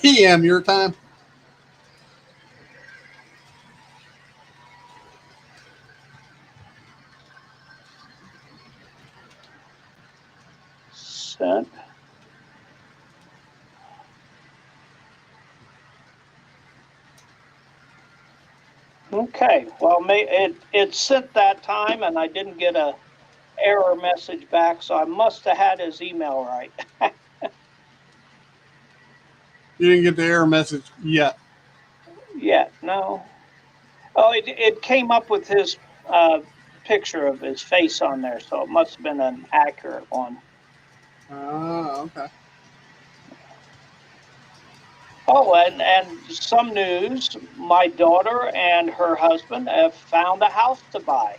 p.m. your time. Set. Okay, well, it sent that time, and I didn't get a error message back, so I must have had his email right. You didn't get the error message yet. Yeah, no. Oh, it came up with his picture of his face on there, so it must have been an accurate one. Okay. Oh, and some news, my daughter and her husband have found a house to buy.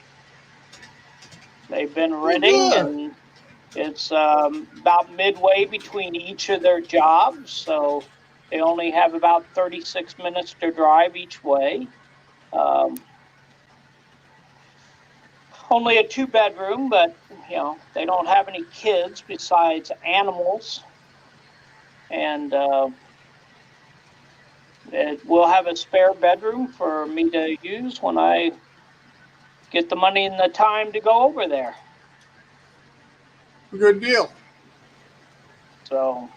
They've been renting, and it's about midway between each of their jobs, so they only have about 36 minutes to drive each way. Only a 2-bedroom, but they don't have any kids besides animals, and we'll have a spare bedroom for me to use when I get the money and the time to go over there. Good deal. So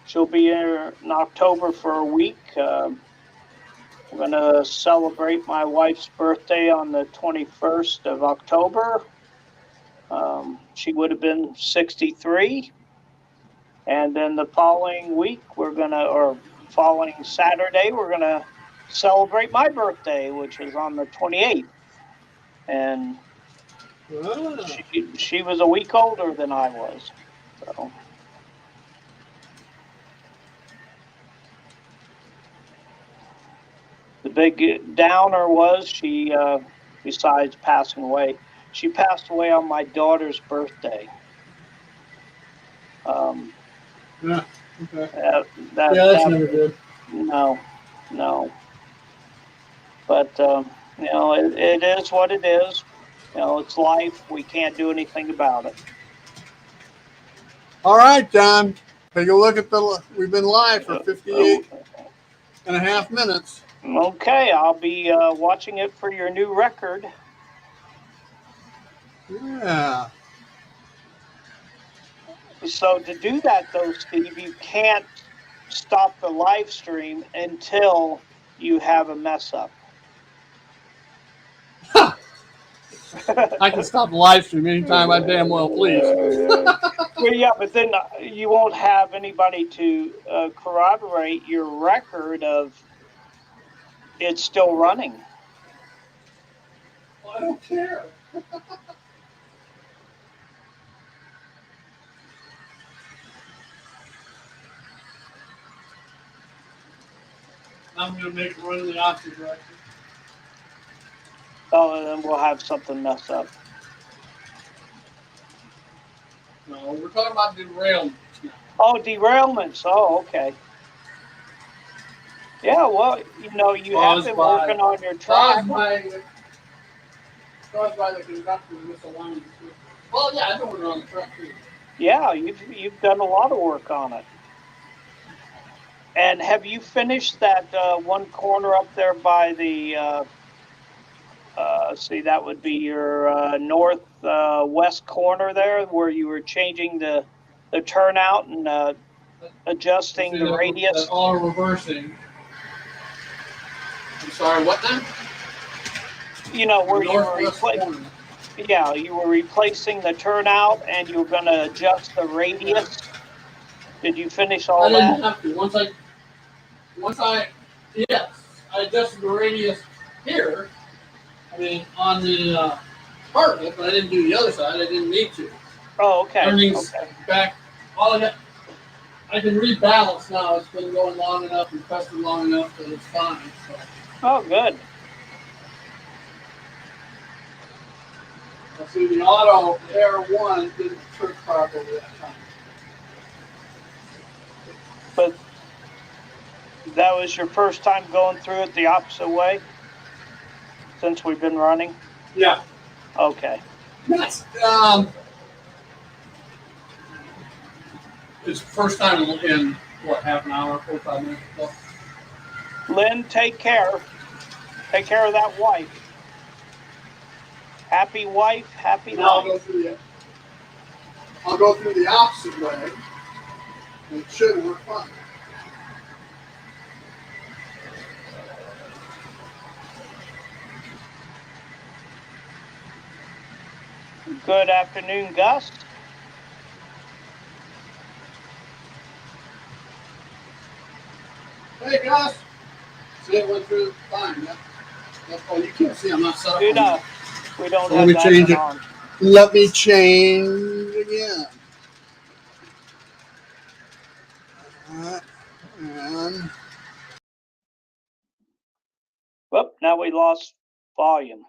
she'll be here in October for a week. We're going to celebrate my wife's birthday on the 21st of October. She would have been 63. And then the following week, following Saturday, we're going to celebrate my birthday, which is on the 28th. And she was a week older than I was. So. The big downer was she, besides passing away, she passed away on my daughter's birthday. Yeah. Okay. That's never good. No. But it is what it is. It's life. We can't do anything about it. All right, John. Take a look at we've been live for 58 and a half minutes. Okay, I'll be watching it for your new record. Yeah. So to do that, though, Steve, you can't stop the live stream until you have a mess up. I can stop the live stream anytime I damn well please. Well, yeah, but then you won't have anybody to corroborate your record of it's still running. Well, I don't care. I'm going to make it run in the opposite direction. Oh, and then we'll have something mess up. No, we're talking about derailments now. Oh, derailments. Oh, okay. Yeah, well, you have been working on your track. Caused by the conductor misalignment. Well, yeah, I've been working on the truck too. Yeah, you've done a lot of work on it. And have you finished that one corner up there by the, that would be your northwest corner there, where you were changing the turnout and adjusting the radius? All reversing. I'm sorry, what now? You know, where you were Northwest corner. you were replacing the turnout and you were going to adjust the radius. Did you finish all I that? didn't have to. Yes, I adjusted the radius here. I mean, on the apartment, but I didn't do the other side. I didn't need to. Oh, okay. Everything's Okay. back. All I can rebalance now. It's been going long enough and tested long enough that it's fine. So. Oh, good. I see the auto Air 1 didn't trip properly that time. But that was your first time going through it the opposite way since we've been running? Yeah. Okay. That's it's the first time in what, half an hour, 45 minutes. Lynn, take care. Take care of that wife. Happy wife, happy Now life. I'll go through the opposite way. And it should work fine. Good afternoon, Gus. Hey, Gus. See, it went through fine. Oh, you can't see. I'm not set up. We don't So have let me that change it. on. Let me change again. And Whoop, now we lost volume.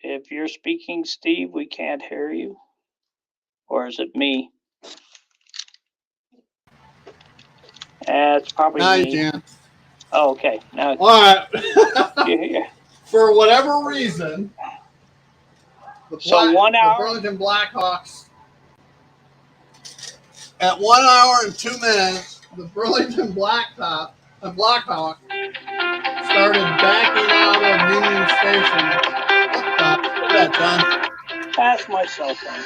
If you're speaking, Steve, we can't hear you. Or is it me? It's probably now me. you can. Oh, okay. Now, All right. yeah. For whatever reason, the Burlington Blackhawks, at 1 hour and 2 minutes, the Burlington Blackhawk started backing out of Union Station. What that, John? That's my cell phone.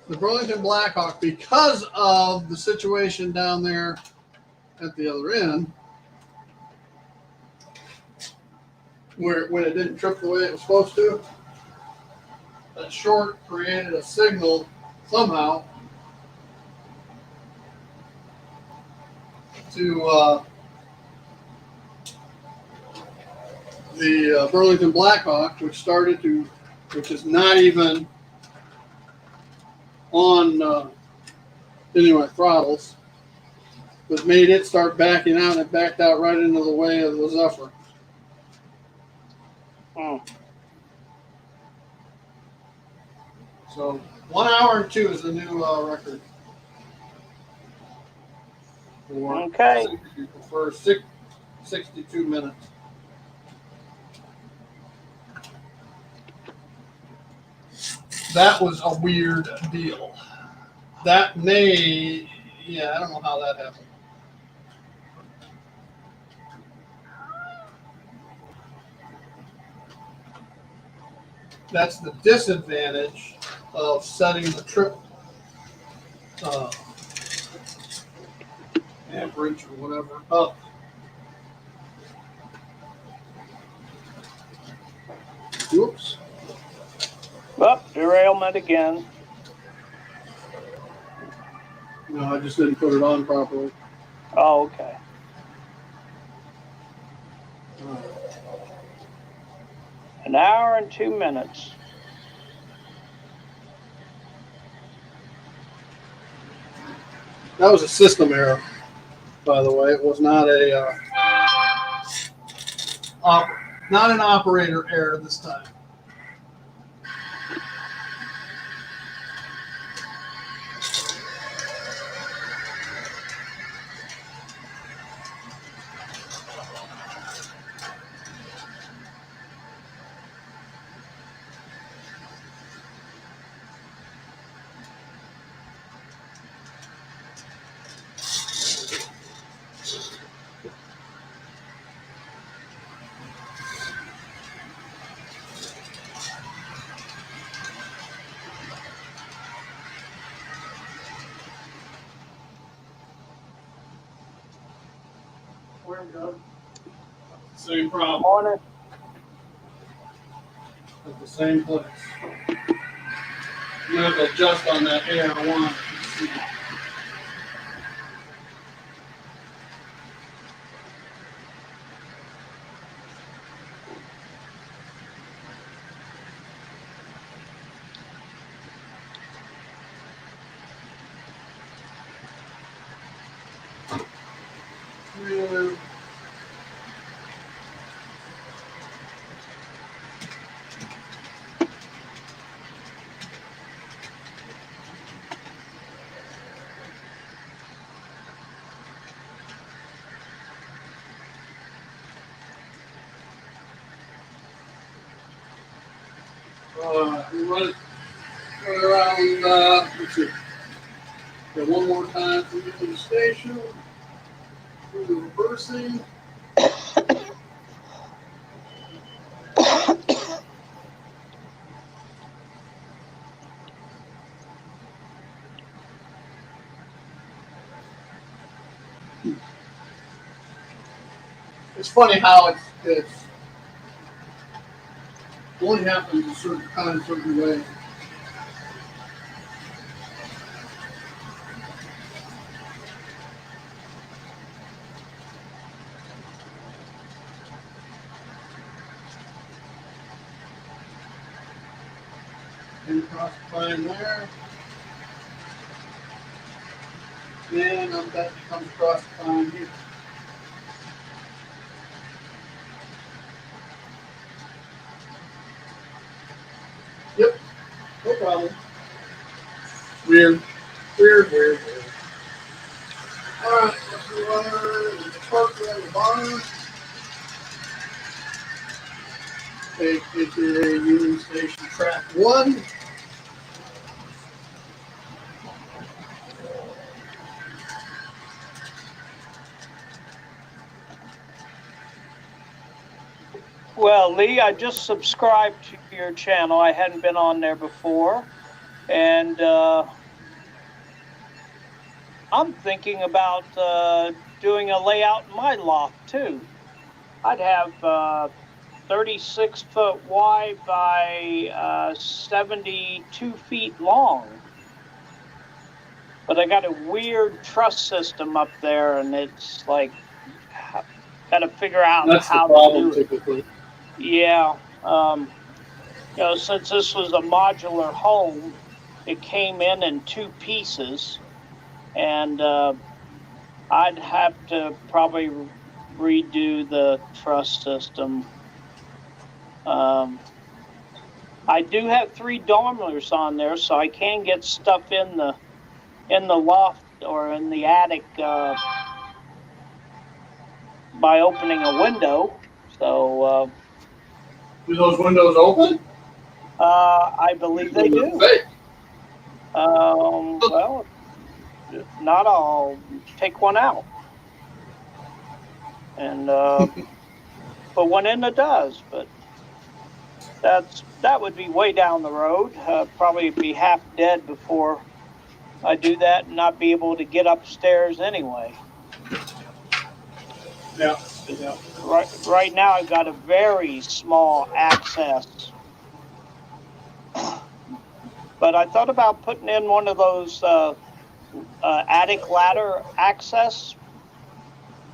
The Burlington Blackhawk, because of the situation down there at the other end, when it didn't trip the way it was supposed to, that short created a signal somehow to the Burlington Blackhawk, which is not even on throttles, but made it start backing out, and it backed out right into the way of the Zephyr. So 1 hour and 2 is the new record. Okay. For 62 minutes. That was a weird deal. I don't know how that happened. That's the disadvantage of setting the trip amperage or whatever up. Whoops. Well, derailment again. No, I just didn't put it on properly. Oh, okay. An hour and 2 minutes. That was a system error, by the way. It was not not an operator error this time. Morning, Doug. Same problem. Morning. At the same place. You have to adjust on that AR1. Yeah. We run it around, let's see. Okay, one more time through the station. Through the reversing. It's funny how it's only happens a certain time, certain way. And cross the line there. And that comes across the line here. Yep, no problem. Weird. Alright, let's go runner, park on the bottom. Take it to Union Station track 1. Well, Lee, I just subscribed to your channel. I hadn't been on there before. And I'm thinking about doing a layout in my loft, too. I'd have 36 foot wide by 72 feet long. But I got a weird truss system up there, and it's like, got to figure out That's how the problem, to do it. typically. Yeah. You know, since this was a modular home, it came in 2 pieces, and I'd have to probably redo the truss system. I do have 3 dormers on there, so I can get stuff in the loft or in the attic by opening a window. So Do those windows open? I believe they do. Well, if not, I'll take one out and put one in that does. But that would be way down the road. Probably be half dead before I do that, and not be able to get upstairs anyway. Yeah. Right now, I've got a very small access. But I thought about putting in one of those attic ladder access.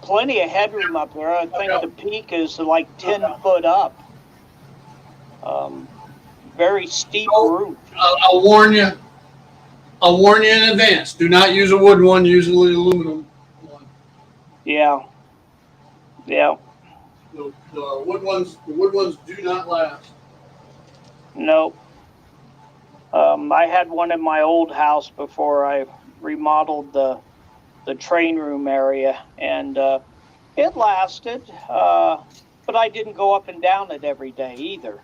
Plenty of headroom up there. I think the peak is like 10 foot up. Very steep roof. I'll warn you. I'll warn you in advance. Do not use a wood one. Use an aluminum one. Yeah. The wood ones do not last. Nope. I had one in my old house before I remodeled the train room area, and it lasted, but I didn't go up and down it every day either.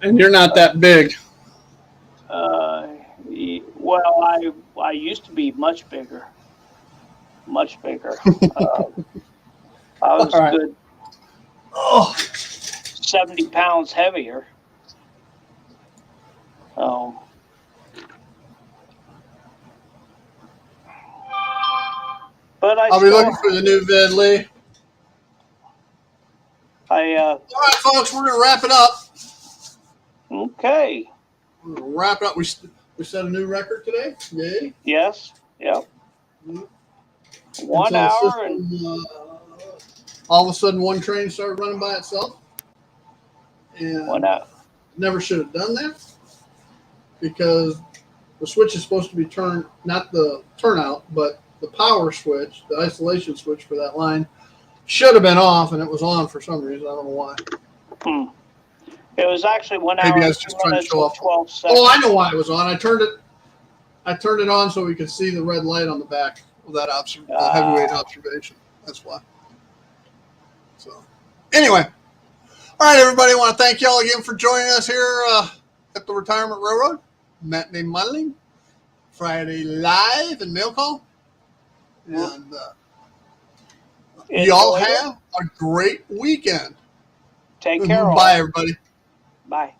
And you're not that big. Well, I used to be much bigger. Much bigger. I was All right. good 70 pounds heavier. But I'll be looking for the new vid, Lee. All right, folks, we're gonna wrap it up. Okay. We're gonna wrap it up. We set a new record today. Yay! Yes. Yep. Mhm. 1 Until the hour and system, all of a sudden, one train started running by itself, and 1 hour. never should have done that because the switch is supposed to be turned, not the turnout, but the power switch, the isolation switch for that line should have been off, and it was on for some reason. I don't know why. It was actually 1 Maybe hour I and was 2 just trying to minutes show and off. 12 seconds. Oh, I know why it was on. I turned it on so we could see the red light on the back of that heavyweight observation. That's why. So, anyway, all right, everybody. I want to thank y'all again for joining us here at the Retirement Railroad. Matinee Modeling, Friday Live and Mail Call. And y'all have a great weekend. Take care. Bye, everybody. Bye.